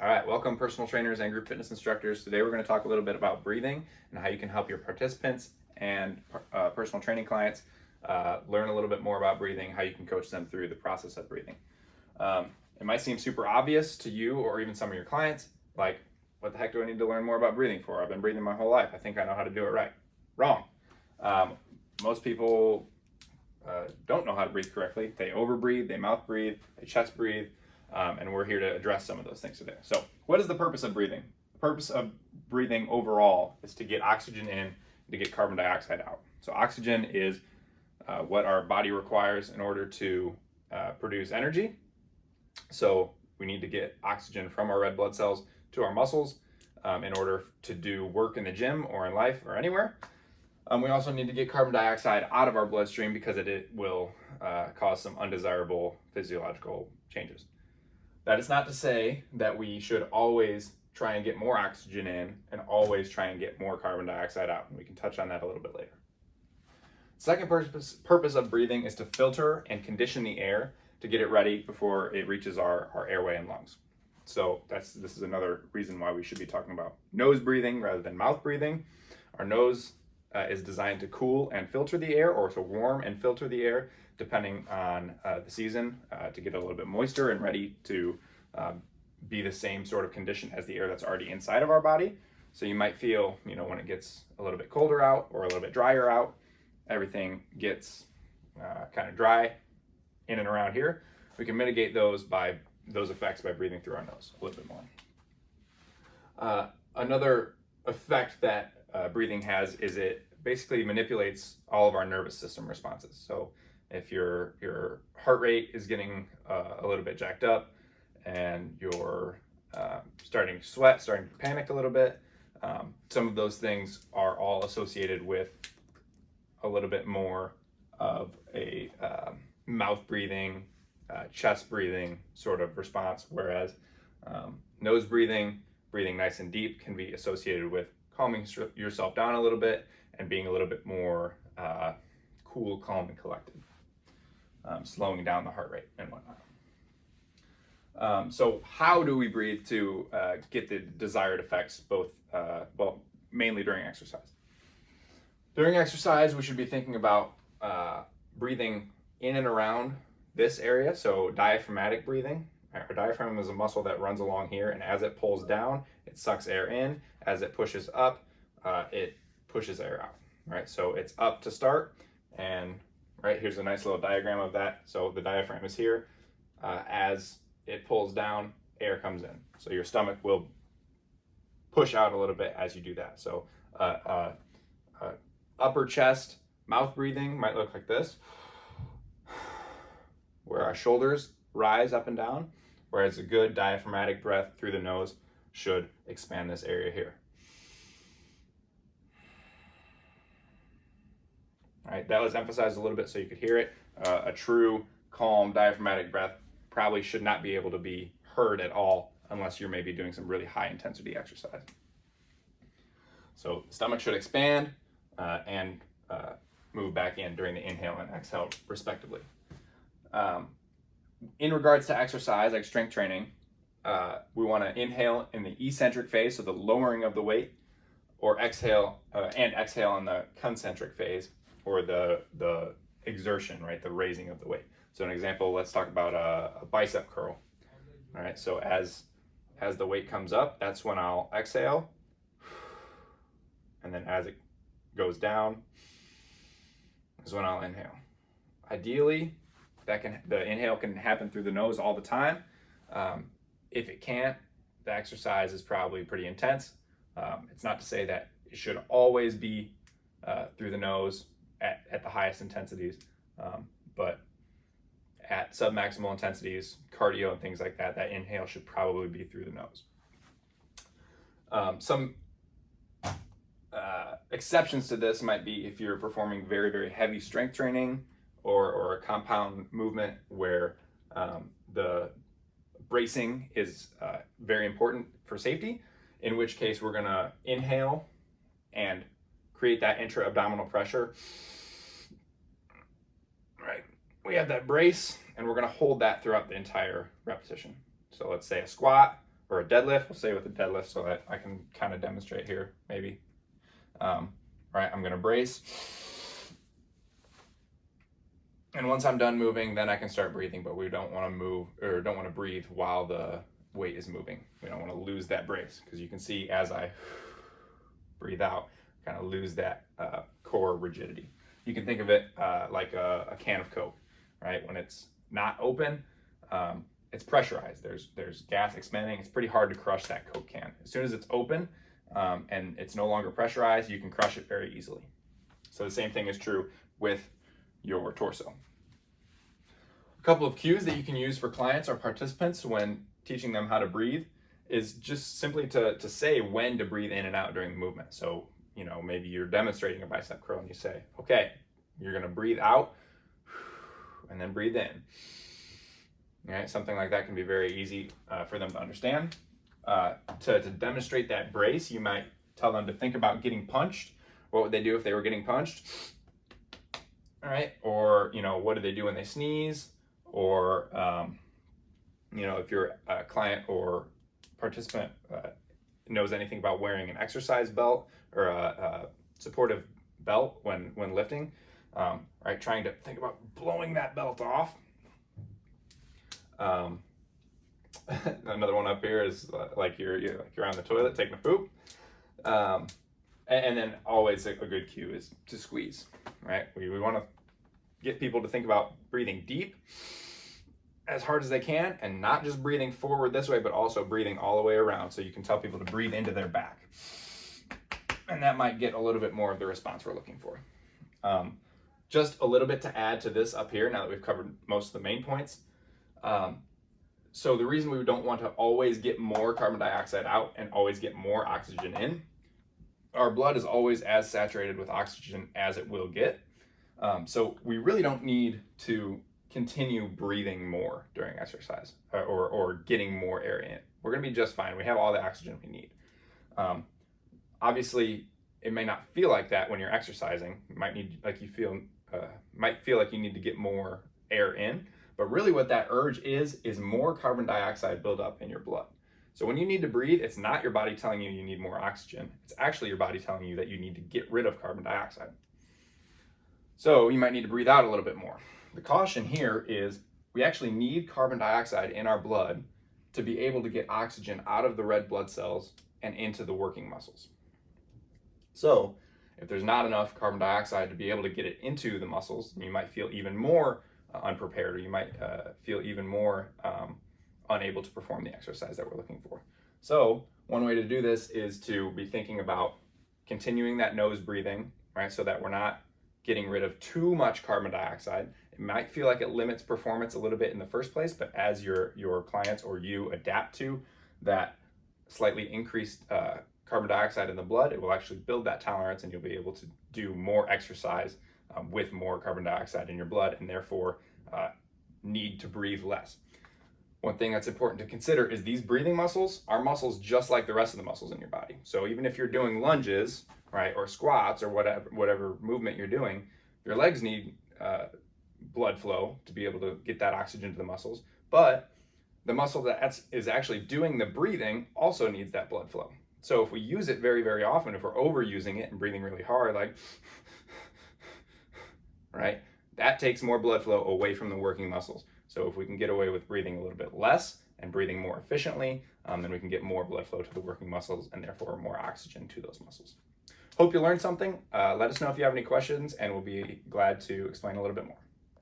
All right, welcome personal trainers and group fitness instructors. Today we're going to talk a little bit about breathing and how you can help your participants and personal training clients learn a little bit more about breathing, how you can coach them through the process of breathing. It might seem super obvious to you or even some of your clients, like, what the heck do I need to learn more about breathing for? I've been breathing my whole life. I think I know how to do it right. Wrong. Most people don't know how to breathe correctly. They overbreathe, they mouth breathe, they chest breathe. And we're here to address some of those things today. So what is the purpose of breathing? The purpose of breathing overall is to get oxygen in and to get carbon dioxide out. So oxygen is what our body requires in order to produce energy. So we need to get oxygen from our red blood cells to our muscles in order to do work in the gym or in life or anywhere. We also need to get carbon dioxide out of our bloodstream because it will cause some undesirable physiological changes. That is not to say that we should always try and get more oxygen in and always try and get more carbon dioxide out. And we can touch on that a little bit later. Second purpose of breathing is to filter and condition the air to get it ready before it reaches our airway and lungs. So this is another reason why we should be talking about nose breathing rather than mouth breathing. Our nose is designed to cool and filter the air, or to warm and filter the air, depending on the season, to get a little bit moister and ready to be the same sort of condition as the air that's already inside of our body. So you might feel, when it gets a little bit colder out or a little bit drier out, everything gets kind of dry in and around here. We can mitigate those effects by breathing through our nose a little bit more. Another effect that breathing has is it basically manipulates all of our nervous system responses. So if your heart rate is getting a little bit jacked up and you're starting to sweat, starting to panic a little bit, some of those things are all associated with a little bit more of a mouth breathing, chest breathing sort of response, whereas nose breathing nice and deep, can be associated with calming yourself down a little bit and being a little bit more cool, calm, and collected, slowing down the heart rate and whatnot. So how do we breathe to get the desired effects, mainly during exercise? During exercise, we should be thinking about breathing in and around this area, so diaphragmatic breathing. Our diaphragm is a muscle that runs along here, and as it pulls down, it sucks air in. As it pushes up, it pushes air out, right? So it's up to start, and right here's a nice little diagram of that. So the diaphragm is here. As it pulls down, air comes in. So your stomach will push out a little bit as you do that. So upper chest, mouth breathing might look like this, where our shoulders rise up and down, whereas a good diaphragmatic breath through the nose should expand this area here. All right, that was emphasized a little bit so you could hear it. A true, calm, diaphragmatic breath probably should not be able to be heard at all unless you're maybe doing some really high intensity exercise. So the stomach should expand and move back in during the inhale and exhale, respectively. In regards to exercise, like strength training, we want to inhale in the eccentric phase, so the lowering of the weight, or exhale in the concentric phase, or the exertion, right, the raising of the weight. So an example, let's talk about a bicep curl. All right, so as the weight comes up, that's when I'll exhale, and then as it goes down is when I'll inhale. Ideally, the inhale can happen through the nose all the time. If it can't, the exercise is probably pretty intense. It's not to say that it should always be through the nose at the highest intensities, but at submaximal intensities, cardio and things like that, that inhale should probably be through the nose. Some exceptions to this might be if you're performing very, very heavy strength training or a compound movement where the bracing is very important for safety, in which case we're gonna inhale and create that intra-abdominal pressure. Right, we have that brace, and we're gonna hold that throughout the entire repetition. So let's say a squat, or a deadlift. We'll say with a deadlift so that I can kind of demonstrate here, maybe. Right, I'm gonna brace. And once I'm done moving, then I can start breathing, but we don't wanna move, or don't wanna breathe while the weight is moving. We don't wanna lose that brace, because you can see as I breathe out, kind of lose that core rigidity. You can think of it like a can of Coke, right? When it's not open, it's pressurized. There's gas expanding. It's pretty hard to crush that Coke can. As soon as it's open and it's no longer pressurized, you can crush it very easily. So the same thing is true with your torso. A couple of cues that you can use for clients or participants when teaching them how to breathe is just simply to say when to breathe in and out during the movement. So, you know, maybe you're demonstrating a bicep curl and you say, okay, you're gonna breathe out and then breathe in. Right? Something like that can be very easy for them to understand. To demonstrate that brace, you might tell them to think about getting punched. What would they do if they were getting punched? All right, or, you know, what do they do when they sneeze? Or, you know, if your client or participant knows anything about wearing an exercise belt or a supportive belt when lifting, right, trying to think about blowing that belt off. Another one up here is like you're on the toilet taking a poop. And then always a good cue is to squeeze, right? We want to get people to think about breathing deep as hard as they can, and not just breathing forward this way, but also breathing all the way around. So you can tell people to breathe into their back. And that might get a little bit more of the response we're looking for. Just a little bit to add to this up here, now that we've covered most of the main points. So the reason we don't want to always get more carbon dioxide out and always get more oxygen in, our blood is always as saturated with oxygen as it will get. So we really don't need to continue breathing more during exercise or getting more air in. We're gonna be just fine. We have all the oxygen we need. Obviously, it may not feel like that when you're exercising. It might feel like you need to get more air in, but really what that urge is more carbon dioxide buildup in your blood. So when you need to breathe, it's not your body telling you need more oxygen. It's actually your body telling you that you need to get rid of carbon dioxide. So you might need to breathe out a little bit more. The caution here is we actually need carbon dioxide in our blood to be able to get oxygen out of the red blood cells and into the working muscles. So if there's not enough carbon dioxide to be able to get it into the muscles, you might feel even more unprepared, or you might feel even more unable to perform the exercise that we're looking for. So one way to do this is to be thinking about continuing that nose breathing, right? So that we're not getting rid of too much carbon dioxide. It might feel like it limits performance a little bit in the first place, but as your clients or you adapt to that slightly increased carbon dioxide in the blood, it will actually build that tolerance, and you'll be able to do more exercise with more carbon dioxide in your blood, and therefore need to breathe less. One thing that's important to consider is these breathing muscles are muscles just like the rest of the muscles in your body. So even if you're doing lunges, right, or squats or whatever movement you're doing, your legs need blood flow to be able to get that oxygen to the muscles. But the muscle that is actually doing the breathing also needs that blood flow. So if we use it very, very often, if we're overusing it and breathing really hard, like, right, that takes more blood flow away from the working muscles. So if we can get away with breathing a little bit less and breathing more efficiently, then we can get more blood flow to the working muscles and therefore more oxygen to those muscles. Hope you learned something. Let us know if you have any questions, and we'll be glad to explain a little bit more.